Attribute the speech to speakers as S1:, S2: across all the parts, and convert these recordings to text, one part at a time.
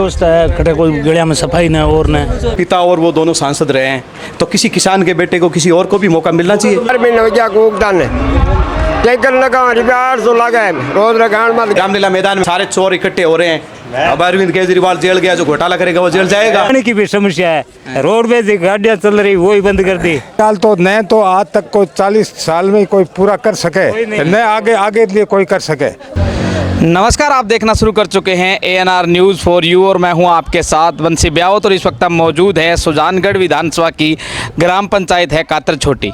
S1: व्यवस्था है, खड़े कोई गलिया में सफाई न और न।
S2: पिता और वो दोनों सांसद रहे हैं, तो किसी किसान के बेटे को किसी और को भी मौका मिलना चाहिए। रामलीला मैदान में सारे चोर इकट्ठे हो रहे हैं। अब अरविंद केजरीवाल जेल गया, जो घोटाला करेगा वो जेल जाएगा।
S1: पानी की भी समस्या है, रोडवेज की गाड़ियां चल रही वो ही बंद कर दी।
S3: साल तो न तो आज तक कोई 40 साल में कोई पूरा कर सके, न आगे आगे लिए कोई कर सके।
S4: नमस्कार, आप देखना शुरू कर चुके हैं ANR न्यूज़ फॉर यू और मैं हूं आपके साथ बंसी ब्यावत। और इस वक्त हम मौजूद है सुजानगढ़ विधानसभा की ग्राम पंचायत है कातर छोटी।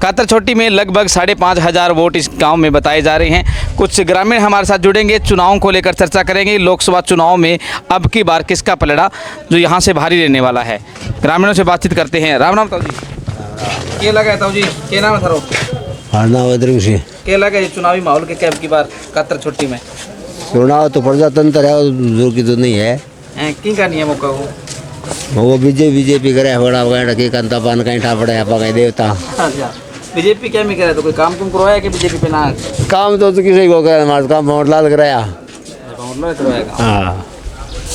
S4: कातर छोटी में लगभग 5,500 वोट इस गांव में बताए जा रहे हैं। कुछ ग्रामीण हमारे साथ जुड़ेंगे, चुनावों को लेकर चर्चा करेंगे। लोकसभा चुनाव में अब की बार किसका पलड़ा जो यहाँ से भारी रहने वाला है, ग्रामीणों से बातचीत करते हैं। राम राम ताऊ जी, क्या लगा है ताऊ जी, क्या नाम है सर? क्या लगा है चुनावी माहौल के अब की बार कातर छोटी में?
S5: चुनाव तो प्रजातंत्र है, जोर की तो नहीं है।
S4: किन का नहीं है मौका
S5: वो बीजेपी करे बड़ा के कंता पान कहीं ठापड़े आप कहीं देवता।
S4: अच्छा, बीजेपी क्या में करे तो कोई काम तुम करवाया कि बीजेपी पे ना?
S5: काम तो किसी को करे, हमारा काम मोहनलाल कराया। हाँ,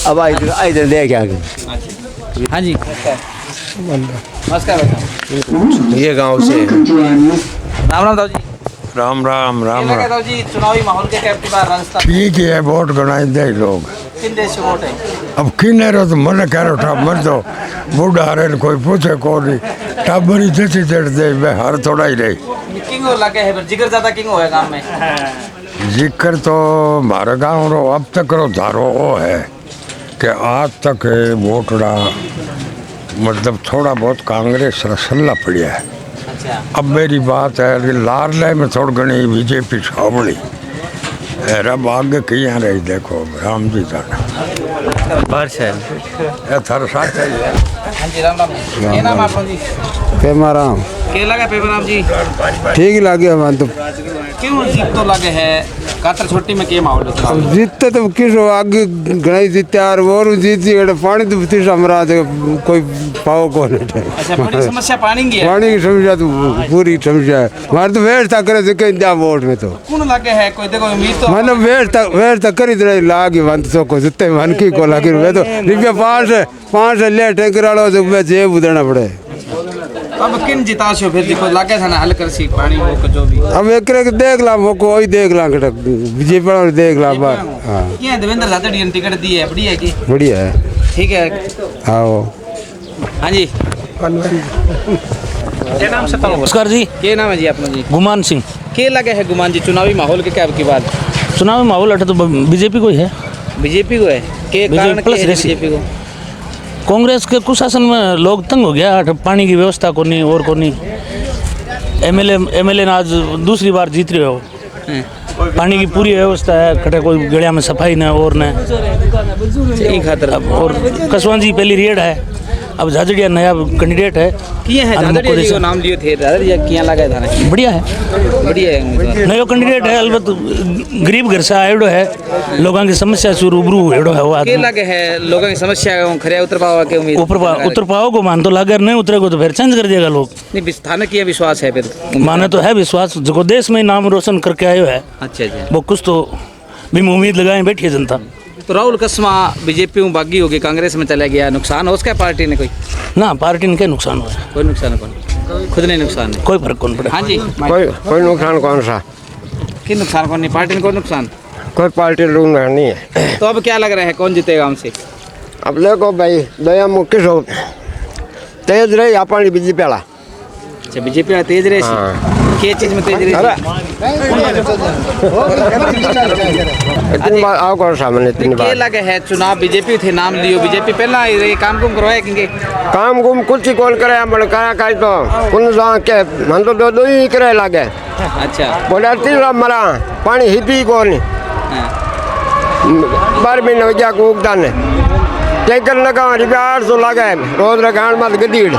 S5: अब आई दे क्या?
S4: हाँ जी, नमस्कार।
S5: ये गांव से
S4: राम राम ताऊ जी।
S3: राम राम राम
S4: क्या लगा ताऊ जी चुनावी माहौल के अब की बार रास्ता
S3: ठीक है, वोट गणाई दे लोग।
S4: किन देश से वोट है?
S3: अब किन्ने रो तो मन करो टाबर तो बूढ़ा रे कोई पूछे को नहीं, टाबरी जैसी चढ़ दे मैं हर थोड़ा ही रही।
S4: किंग हो लगे है, जिगर ज्यादा किंग हो है गांव में।
S3: जिक्र तो हमारे गाँव रो अब तक रो धारो वो है कि आज तक वोटड़ा मतलब थोड़ा बहुत कांग्रेस रसल्ला पड़िया है।
S4: अच्छा,
S3: अब मेरी बात है लारले में थोड़ी घनी बीजेपी छावड़ी रब आगे किया रही। देखो राम जी जाना थर साथ है।
S4: हाँ जी, राम राम। क्या नाम आपका जी?
S3: पेमाराम
S4: क्या लगा पेपराम जी?
S3: ठीक लगे मन तो
S4: क्यों जीत तो लगे है कातर छोटी में? क्या माहौल है?
S3: अब जीतते तो किस आगे गणाई जीते और वो जीती पानी तो तीस हमरा कोई पाओ को नहीं।
S4: अच्छा, बड़ी समस्या पानी की है।
S3: पानी की समस्या तो पूरी समस्या है हमारे तो व्यवस्था करे थे कहीं दिया वोट में तो
S4: कौन लगे है कोई देखो उम्मीद तो
S3: मतलब व्यवस्था करी दे लागी मन तो को जितने मन की को लगी वे तो रुपया 500 ले टैंकर वालों से मैं जेब उधरना पड़े।
S4: अब किन जिता से फिर देखो लागे था ना हल कर सी पानी वो जो भी।
S3: अब एक देख ला वो कोई देख ला बीजेपी वाला देख ला बात। हाँ,
S4: ये देवेंद्र जादव ने टिकट दी है, बढ़िया है की?
S3: बढ़िया है,
S4: ठीक है।
S3: आओ।
S4: हाँ जी, क्या नाम से?
S1: नमस्कार जी।
S4: क्या नाम है जी अपना जी?
S1: गुमान सिंह।
S4: क्या लगे है गुमान जी चुनावी माहौल के क्या अब की बात?
S1: चुनावी माहौल अटे तो बीजेपी को ही है।
S4: बीजेपी को है के कारण
S1: प्लस
S4: बीजेपी को?
S1: कांग्रेस के कुशासन में लोग तंग हो गया, पानी की व्यवस्था को नहीं और को नहीं। एमएलए ने आज दूसरी बार जीत रहे हो, पानी की पूरी व्यवस्था है, खड़े कोई गलिया में सफाई न और न
S4: खातर।
S1: और कसवान जी पहली रेड है, अब झाझड़िया नया कैंडिडेट है।
S4: किया है झाझड़िया जी को नाम लिए थे, झाझड़िया किया लगा था?
S1: बढ़िया है,
S4: बढ़िया है,
S1: नया कैंडिडेट है। अलबत गरीब घर से आयो है, लोगों की समस्या से रूबरू हेड़ो है वो आदमी।
S4: क्या लगे है लोगों की समस्या खरिया उतर पावा के उम्मीद?
S1: उतर पाओ को मान तो लागे, नहीं उतरेगा तो फिर चेंज कर देगा लोग।
S4: नहीं, स्थान की विश्वास है फिर?
S1: माने तो है विश्वास, जो देश में नाम रोशन करके आयो है।
S4: अच्छा जी,
S1: वो कुछ तो भी उम्मीद लगाए बैठी है जनता।
S4: तो राहुल कस्मा बीजेपी में बागी होगी, कांग्रेस में चला गया, नुकसान हो उसका पार्टी ने? कोई
S1: ना पार्टी ने क्या नुकसान हुआ?
S4: कोई नुकसान कौन, खुद नहीं नुकसान है,
S1: कोई फर्क कौन पड़े।
S4: हाँ जी,
S3: कोई नुकसान कौन सा?
S4: कि नुकसान कौन नहीं, पार्टी ने कोई नुकसान?
S3: कोई पार्टी लोग नहीं है।
S4: तो अब क्या लग रहा है कौन जीतेगा हमसे?
S3: अब देखो भाई दया मुख्य सो तेज रही अपनी बीजेपी वाला।
S4: अच्छा, बीजेपी वाला तेज रहे? क्या चीज में तेज रही?
S3: इतनी बार आओ कौन सामने इतनी
S4: क्या
S3: बार
S4: लगे है चुनाव बीजेपी थे, नाम लियो बीजेपी पहला ये काम कुम करवाया कि
S3: काम कुम कुछ ही कौन करे हम करा काई तो कुन जा के मन तो दो ही करे लागे।
S4: अच्छा,
S3: बोला तीन मरा पानी हिपी कौन 12 महीने हो गया को उगदान टैंकर लगा रुपया 800 लगा रोज लगान मत गदीड़।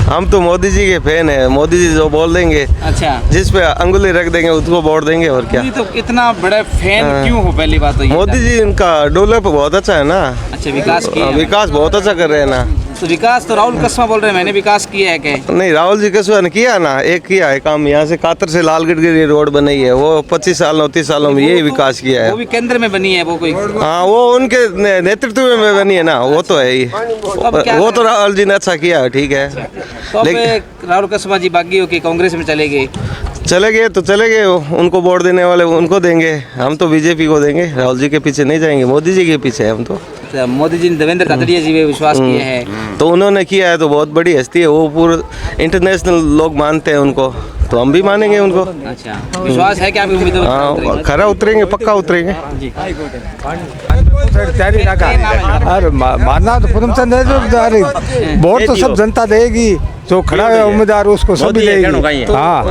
S6: हम तो मोदी जी के फैन है, मोदी जी जो बोल देंगे,
S4: अच्छा,
S6: जिस पे अंगुली रख देंगे उसको वोट देंगे। और क्या,
S4: तो इतना बड़ा फैन क्यों हो? पहली बात तो ये
S6: मोदी जी इनका डेवलप बहुत अच्छा है ना।
S4: अच्छा, विकास किया,
S6: विकास बहुत अच्छा कर रहे हैं ना।
S4: तो विकास तो राहुल कसमा बोल रहे हैं, मैंने विकास किया है क्या?
S6: नहीं, राहुल जी कसवा ने किया ना, एक किया है काम। यहाँ से कातर से लालगढ़ की रोड बनाई है, वो 25 साल 29 सालों में यही विकास किया है।
S4: वो भी केंद्र में बनी है वो कोई?
S6: हाँ, वो उनके नेतृत्व में बनी है ना, वो तो है ही। वो तो राहुल जी ने अच्छा किया है, ठीक है।
S4: तो अब राहुल कसमा जी बागी हो कि कांग्रेस में चले गए?
S6: चले गए तो चले गए, उनको वोट देने वाले उनको देंगे, हम तो बीजेपी को देंगे। राहुल जी के पीछे नहीं जाएंगे, मोदी जी के पीछे है हम तो।
S4: मोदी जी ने देवेंद्र झाझड़िया जी पे विश्वास किए हैं,
S6: तो उन्होंने किया है, तो बहुत बड़ी हस्ती है वो, पूरे इंटरनेशनल लोग मानते हैं उनको, तो हम भी मानेंगे उनको।
S4: अच्छा, विश्वास है कि आप उम्मीदवार?
S6: हाँ, खरा उतरेंगे, पक्का उतरेंगे।
S3: अरे मानना तो पूर्णचंद है जो, अरे वोट तो सब जनता देगी, जो खड़ा है उम्मीदवार उसको सभी देगी। हाँ,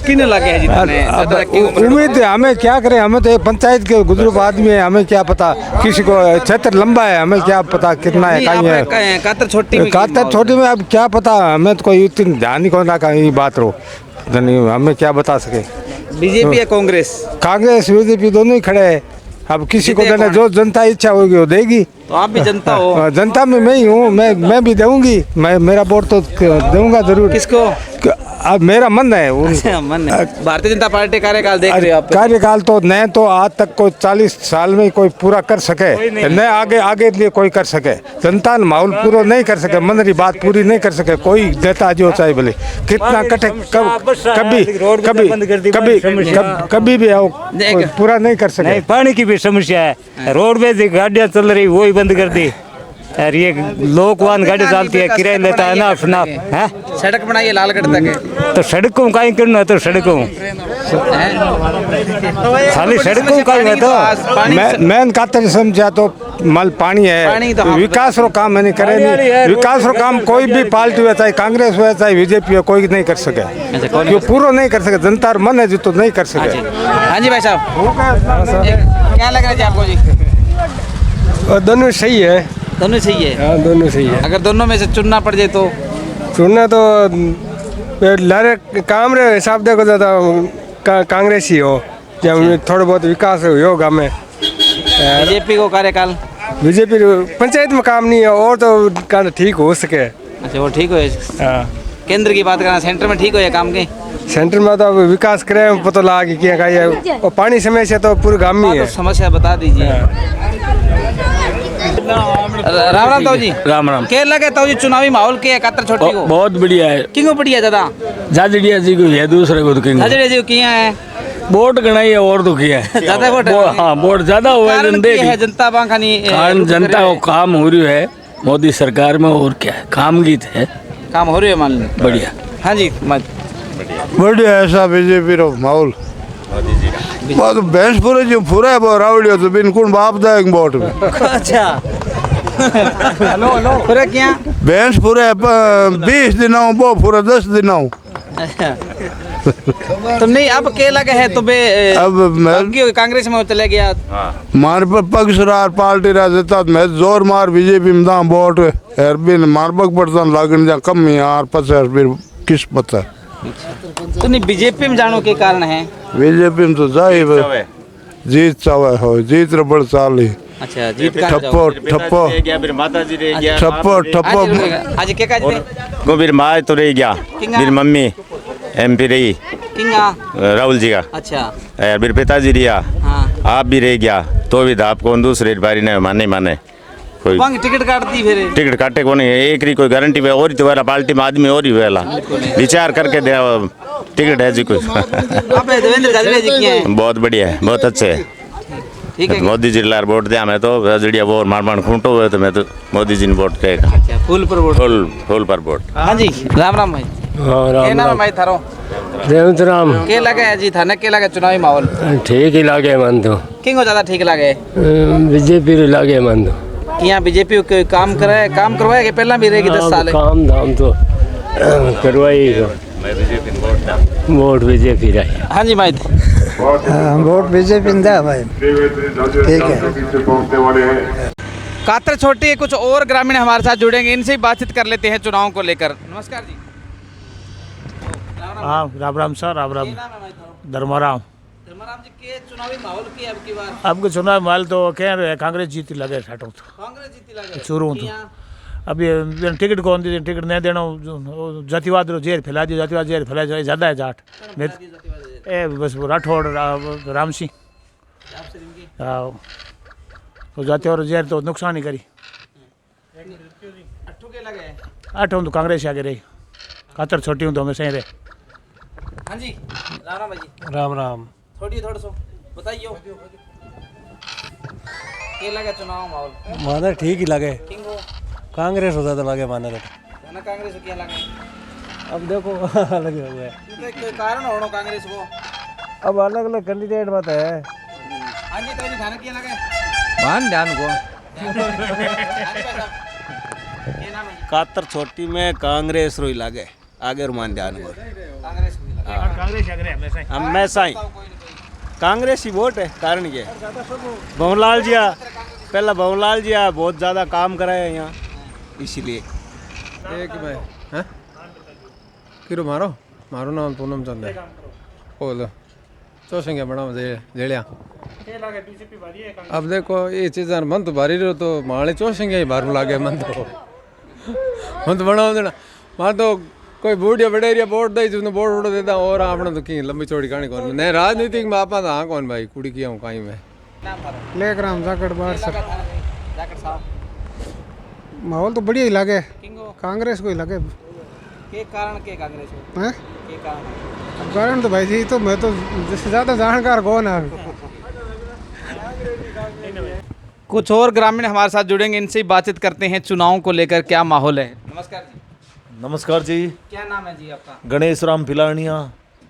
S4: किन लगे है जितने
S3: उम्मीद है, हमें क्या करें, हमें तो पंचायत के गुजरूप आदमी है, हमें क्या पता, किसी को क्षेत्र लंबा है, हमें क्या पता कितना है कहीं है।
S4: कातर छोटी
S3: में अब क्या पता, हमें तो कोई इतनी ध्यान ही कोना कहीं बात रो, हमें क्या बता सके।
S4: बीजेपी या कांग्रेस?
S3: कांग्रेस बीजेपी दोनों ही खड़े हैं, अब किसी को देना, जो जनता इच्छा होगी वो देगी।
S4: तो आप भी जनता हो?
S3: जनता में मैं ही हूँ, मैं भी दूंगी, मैं मेरा वोट तो दूंगा जरूर।
S4: किसको?
S3: अब मेरा मन है
S4: मन है। भारतीय जनता पार्टी कार्यकाल देख रहे हो आप?
S3: कार्यकाल तो न तो आज तक कोई 40 साल में कोई पूरा कर सके, न आगे लिए कोई कर सके। जनता ने माहौल पूरा नहीं कर सके, मन की बात पूरी नहीं कर सके, कोई नेता जो चाहे भले कितना कटे, कभी भी आओ पूरा नहीं कर सके।
S1: पानी की भी समस्या है, रोड पे गाड़ियाँ चल रही वो ही बंद कर दी, और ये लोकवान गाड़ी चलती है, किराया लेता है ना अपना है।
S4: सड़क बनाइए लालगढ़ तक है,
S1: तो सड़कों का ही करना, तो सड़कों खाली सड़कों का ही तो
S3: मेन कातर समझा तो मल पानी है,
S4: तो
S3: विकास रो काम मैंने करे नहीं। विकास रो काम कोई भी पार्टी हो, चाहे कांग्रेस हो चाहे बीजेपी हो, कोई नहीं कर सके, जो पूरा नहीं कर सके। जनता मन है जो तो नहीं कर सके।
S4: हाँ जी भाई साहब, क्या लग रहा है जी आपको? जी
S3: दोनों सही है,
S4: दोनों सही है।
S3: हाँ, दोनों सही है।
S4: अगर दोनों में से चुनना पड़ जाए तो?
S3: चुनना तो लारे काम रे हिसाब देखो तो कांग्रेस ही हो, जब थोड़ा बहुत विकास होगा में।
S4: बीजेपी को कार्यकाल?
S3: बीजेपी पंचायत में काम नहीं है, और तो ठीक हो सके।
S4: अच्छा, वो ठीक हो।
S3: हाँ,
S4: केंद्र की बात करना, सेंटर में ठीक हो या काम के?
S3: सेंटर में तो विकास करे, पता लगा कि क्या है, और पानी समस्या तो पूरे गांव में है।
S4: समस्या बता दीजिए। राम राम ताऊ जी।
S1: राम राम।
S4: क्या लगे ताऊ जी, चुनावी माहौल के है कातर छोटी को?
S1: बहुत बढ़िया है।
S4: किंगो बढ़िया ज्यादा?
S1: झाझड़िया जी को है, दूसरे को तो किंग।
S4: झाझड़िया जी को किया है,
S1: वोट गणाई है और तो किया है
S4: ज्यादा वोट?
S1: हाँ, वोट ज्यादा हुआ
S4: है। जनता बांखानी
S1: जनता को काम हो रही है मोदी सरकार में, और क्या है, काम गीत है,
S4: काम हो रही है मान लो।
S1: बढ़िया।
S4: हाँ जी,
S3: बढ़िया ऐसा बीजेपी रो माहौल भैंस पूरे जो पूरा है रावड़ी तो बिल्कुल बाप दाएंगे वोट में।
S4: अच्छा, पूरा क्या
S3: भैंस पूरे 20 दिन वो पूरा 10 दिन
S4: तो नहीं। अब के लगे है तो
S3: अब
S4: कांग्रेस में चले गया
S3: मार पर पक्षरार पार्टी रहता मैं जोर मार बीजेपी में दाम वोट हर बिन मार पक पड़ता लागन जा कम यार 50 फिर किस पता।
S4: तो नहीं, बीजेपी में जानो के कारण है?
S3: बीजेपी में तो जाए जीत चावे हो, जीत रबड़ चाली।
S4: अच्छा, जीत का
S3: ठप्पो ठप्पो
S2: माता जी रह गया,
S3: ठप्पो ठप्पो
S4: आज के का जी
S2: को फिर माँ तो रह गया, फिर मम्मी MP रही
S4: किंगा
S2: राहुल जी का।
S4: अच्छा,
S2: फिर पिताजी रिया,
S4: हाँ।
S2: आप भी रह गया, तो भी आपको दूसरे बारी ने माने कोई
S4: टिकट काट दी, फिर
S2: टिकट काटे को नहीं, एक री कोई गारंटी पे और तो वाला पार्टी में आदमी और ही वाला विचार करके दे टिकट है जी कुछ।
S4: देवेंद्र झाझड़िया जी किए हैं,
S2: बहुत बढ़िया है, बहुत अच्छे है।
S4: ठीक है,
S2: मोदी जी लार वोट दिया, मैं तो झाझड़िया वो मार खूंटो हुए तो मैं तो मोदी जी ने वोट करेगा।
S4: अच्छा, फुल पर वोट?
S2: फुल पर वोट।
S4: हाँ जी, राम राम भाई।
S3: राम
S4: नाम भाई थारो?
S3: रेवंत राम।
S4: के लगे है जी थाने, के लगे चुनावी माहौल?
S3: ठीक ही लागे मन तो
S4: किंग ज्यादा ठीक लगे?
S3: बीजेपी लागे मन तो
S4: यहाँ बीजेपी के काम कराए, काम करवाए कि पहला भी रहेगी 10 साल?
S3: काम धाम तो करवाई, वोट बीजेपी रही।
S4: हाँ जी भाई,
S3: वोट बीजेपी ने भाई, ठीक है।
S4: कातर छोटी है, कुछ और ग्रामीण हमारे साथ जुड़ेंगे, इनसे ही बातचीत कर लेते हैं चुनाव को लेकर। नमस्कार जी।
S1: हाँ, राम राम सर, राम राम। धर्माराम
S4: जी के चुनावी माहौल की अब की बार?
S1: अब के चुनाव माहौल तो कह रहे कांग्रेस जीती लगे, साटो तो
S4: कांग्रेस जीती लगे
S1: शुरू तो
S7: अब ये टिकट कौन दी टिकट नहीं देना जातिवाद रो जेर फैला दियो जातिवाद जेर फैला ज़्यादा है जाट ए बस वो राठौड़ राम सिंह हाँ तो जातिवाद जेर तो नुकसान ही करी आठ हूँ तो कांग्रेस आगे रही कातर छोटी हूँ तो हमेशा ही रहे।
S4: हाँ जी राम राम भाई
S8: राम राम।
S4: थोड़ा सो बताइए क्या लगा चुनाव माहौल
S8: माने ठीक ही लगे,
S4: किंग हो
S8: कांग्रेस हो ज्यादा लगे माने तो।
S4: ना कांग्रेस को क्या लगा
S8: अब देखो लगे हुए हैं।
S4: कोई कारण होनो कांग्रेस को
S8: अब अलग अलग कैंडिडेट बात है।
S4: हाँ जी तो थाना क्या लगा
S9: मान ध्यान को
S4: ये नाम है
S9: कातर छोटी में कांग्रेस रोई लागे आगे रुमान ध्यान को
S4: कांग्रेस को लगा
S7: कांग्रेस आगे रहे हमेशा ही।
S9: हमेशा ही कांग्रेस ही वोट है। कारण ये भवनलाल जी पहला भवनलाल जी बहुत ज़्यादा काम कराया है यहाँ, इसीलिए।
S10: एक मैं हैं किरो मारो मारो नाम पूनम चंद है बोल चौसंगे बड़ा जेड़िया अब देखो ये चीज़ मन तो भारी रहो तो माले चौसंगे ही बारू लागे मन तो बनाओ देना मां तो कोई बूढ़िया बड़ेरिया वोट दे तुमने वोट वोट देता और आपने तो की लंबी चौड़ी कहानी कौन नहीं राजनीतिक में आपा था कौन भाई कुड़ी किया हूँ कहीं में
S11: लेकर हम जाकर बाहर सर
S4: जाकर साहब
S11: माहौल तो बढ़िया ही लगे
S4: किंग हो
S11: कांग्रेस को ही लगे
S4: के कारण के कांग्रेस को
S11: हैं
S4: के कारण
S11: कारण तो भाई जी तो मैं तो जिससे ज़्यादा जानकार कौन है
S4: कुछ और ग्रामीण हमारे साथ जुड़ेंगे, इनसे बातचीत करते हैं चुनाव को लेकर क्या माहौल है। नमस्कार जी।
S12: नमस्कार जी।
S4: क्या नाम है जी आपका?
S12: गणेश राम फिलानिया।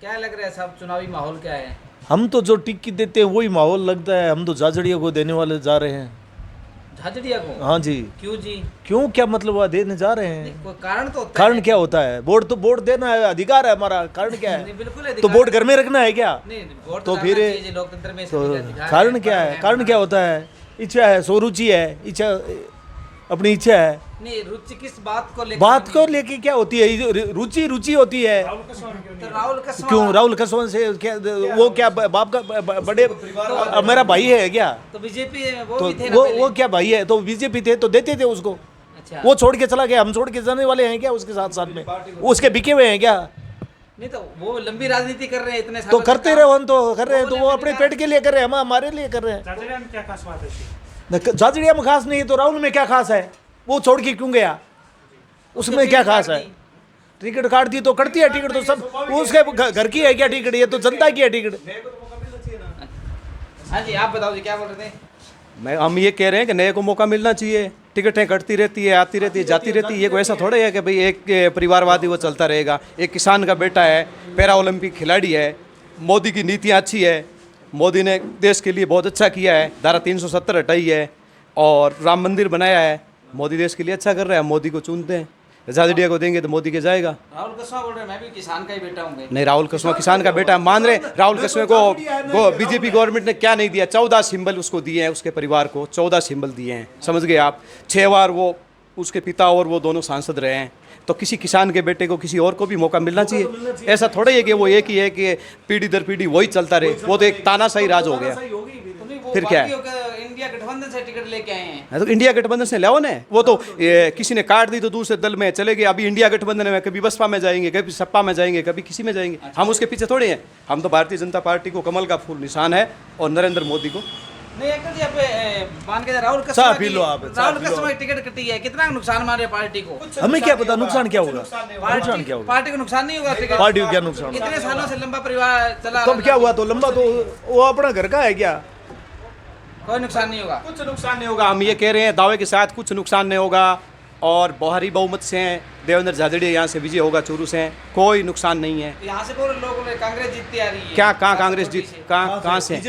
S4: क्या लग रहा है साहब चुनावी माहौल क्या है?
S12: हम तो जो टिक्की देते हैं वही माहौल लगता है। हम तो झाझड़िया को देने वाले जा रहे हैं।
S4: झाझड़िया को?
S12: हाँ जी।
S4: क्यों जी?
S12: क्यों क्या मतलब वह देने जा रहे हैं?
S4: कोई कारण तो होता
S12: कारण
S4: है।
S12: क्या होता है? वोट तो वोट देना है, अधिकार है हमारा। कारण क्या है?
S4: बिल्कुल
S12: तो वोट घर में रखना है क्या?
S4: नहीं वोट
S12: तो फिर
S4: लोकतंत्र में
S12: तो कारण क्या है? कारण क्या होता है? इच्छा है, स्वरुचि है, इच्छा अपनी इच्छा है।
S4: नहीं रुचि किस बात को लेकर?
S12: बात को लेके क्या होती है? रुचि रुचि होती है।
S4: तो राहुल कसवां
S12: क्यों राहुल कसवां से क्या वो क्या बाप का बड़े मेरा भाई है क्या?
S4: तो बीजेपी वो
S12: तो
S4: भी थे ना
S12: वो क्या भाई है? तो बीजेपी थे तो देते थे उसको।
S4: अच्छा।
S12: वो छोड़ के चला गया, हम छोड़ के जाने वाले हैं क्या उसके साथ साथ में? उसके बिके हुए हैं क्या?
S4: नहीं तो वो लंबी राजनीति कर रहे हैं इतने
S12: तो करते रहे, हम तो कर रहे हैं। तो वो अपने पेट के लिए कर रहे हैं, हम हमारे लिए कर रहे हैं। झाझड़िया में खास नहीं है तो राहुल में क्या खास है? वो छोड़ के क्यों गया? उसमें क्या खास है? टिकट काट दी तो करती है टिकट तो सब वो उसके घर की है क्या टिकट? ये तो जनता की है टिकट।
S4: हाँ जी आप बताओ जी क्या बोल रहे थे?
S9: हम ये कह रहे हैं कि नए को मौका मिलना चाहिए। टिकटें कटती रहती है, आती रहती है, जाती रहती है। ये कोई ऐसा थोड़ा है कि भाई एक परिवारवादी वो चलता रहेगा। एक किसान का बेटा है, पैरा ओलंपिक खिलाड़ी है। मोदी की नीतियाँ अच्छी है, मोदी ने देश के लिए बहुत अच्छा किया है। धारा 370 हटाई है और राम मंदिर बनाया है। मोदी देश के लिए अच्छा कर रहा है, मोदी को चुनते हैं। झाझड़िया को देंगे तो मोदी के जाएगा।
S4: राहुल कसवां बोल रहे हैं मैं भी किसान का ही बेटा हूँ।
S9: नहीं राहुल कसवां किसान का बेटा मान रहे। राहुल कसवां को बीजेपी गवर्नमेंट ने क्या नहीं दिया? 14 सिंबल उसको दिए हैं, उसके परिवार को 14 सिंबल दिए हैं। समझ गए आप? 6 बार वो उसके पिता और वो दोनों सांसद रहे हैं। तो किसी किसान के बेटे को किसी और को भी मौका मिलना चाहिए। ऐसा थोड़ा ही है कि वो एक ही है कि पीढ़ी दर पीढ़ी वही चलता रहे। वो तो एक तानाशाही राज हो गया। फिर क्या है?
S4: इंडिया गठबंधन से टिकट लेके आए हैं।
S9: तो इंडिया गठबंधन से लाओ ना। वो तो किसी ने काट दी तो दूसरे दल में चले गए। अभी इंडिया गठबंधन में कभी बसपा में जाएंगे, कभी सपा में जाएंगे, कभी किसी में जाएंगे। हम उसके पीछे थोड़े हैं। हम तो भारतीय जनता पार्टी को कमल का फूल निशान है और नरेंद्र मोदी को।
S4: नहीं अंकल जी आप मान के राहुल कसवां की टिकट कटी है, कितना नुकसान हमारे पार्टी को?
S12: हमें क्या पता नुकसान क्या होगा? नुकसान क्या होगा?
S4: पार्टी को नुकसान नहीं होगा टिकट?
S12: पार्टी को क्या नुकसान?
S4: इतने सालों से लंबा परिवार चला
S12: तो क्या हुआ? तो लंबा तो वो अपना घर का है क्या?
S4: कोई नुकसान नहीं होगा।
S9: कुछ नुकसान नहीं होगा। हम ये कह रहे हैं दावे के साथ कुछ नुकसान नहीं होगा। और भारी बहुमत से हैं देवेंद्र झाझड़िया यहाँ से विजय होगा चूरू से। कोई नुकसान नहीं है।
S4: यहाँ से पूरे लोगों ने कांग्रेस जीतती आ रही है।
S9: क्या कहाँ कांग्रेस जीत कहाँ से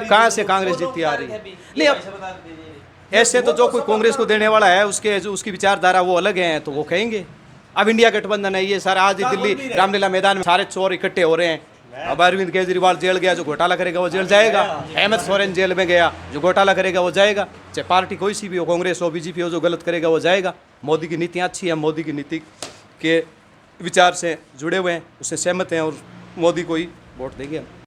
S9: कहाँ से कांग्रेस जीतती आ रही है? नहीं अब ऐसे तो जो कोई कांग्रेस को देने वाला है उसके जो उसकी विचारधारा वो अलग है तो वो कहेंगे। अब इंडिया गठबंधन है ये सारा। आज दिल्ली रामलीला मैदान में सारे चोर इकट्ठे हो रहे हैं। अब अरविंद केजरीवाल जेल गया, जो घोटाला करेगा वो जेल जाएगा। हेमंत सोरेन जेल में गया, जो घोटाला करेगा वो जाएगा। चाहे पार्टी कोई सी भी हो, कांग्रेस हो, बीजेपी हो, जो गलत करेगा वो जाएगा। मोदी की नीतियाँ अच्छी हैं, मोदी की नीति के विचार से जुड़े हुए हैं, उससे सहमत हैं और मोदी को ही वोट देंगे।